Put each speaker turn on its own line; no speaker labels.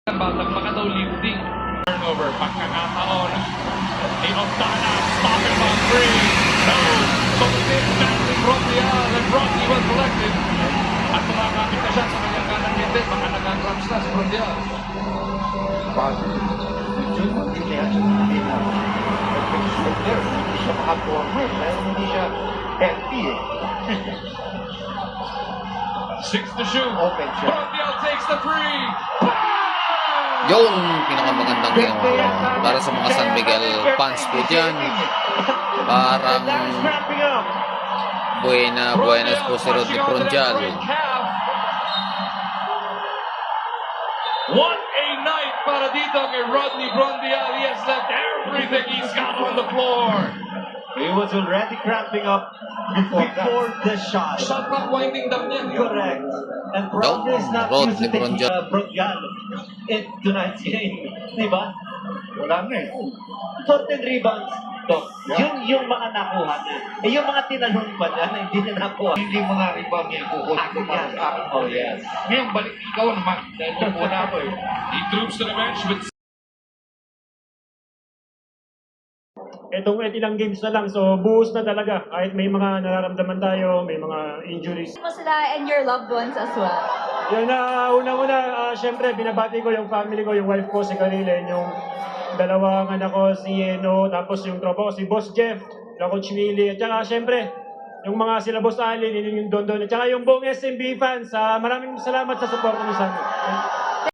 Batang Makataw lifting. Turnover, pagkakataon ni Octana, stopping on three. No! So the big tackling Rodrial and Rodney was selected. At tumakapit na siya sa kanyang kanang hindi. Baka nag-cramps na si Rodrial.
Hindi siya makapormer dahil hindi siya healthy eh.
6 to shoot.
Open siya.
Rodrial takes the three.
Yung pinakamagandang game para sa mga San Miguel fans po dyan. Parang buenas po si Rodney Prondial.
What a night para dito kay Rodney Prondial. He has left everything he's got on the floor.
He was already cramping up before the shot.
Shot clock winding down niya.
Correct. And Prondial is not
Rodney
used to taking
Prondial.
Prondial in tonight's game. Diba? Wala na eh. 14 rebounds. To. Yun yung mga nakuha niya. Eh yung mga tinanong pa niya na hindi niya nakuha.
Hindi mo nga rebound niya kukunin ko para sa akin.
Oh yes.
Ngayon, balik ikaw naman. Dahil kukuha ako eh.
He troops to the bench with
Itong ilang games na lang, so buhos na talaga. Kahit may mga nararamdaman tayo, may mga injuries.
mo sila and your loved ones as well.
Yan na, unang-una, syempre, binabati ko yung family ko, yung wife ko, si Carilyn, yung dalawang anak ko, si Eno, tapos yung tropa ko, si Boss Jeff, la Coach Willie, at saka syempre, yung mga sila Boss Alin, yung Don Don, at saka yung buong SMB fans, maraming salamat sa support niyo sa amin.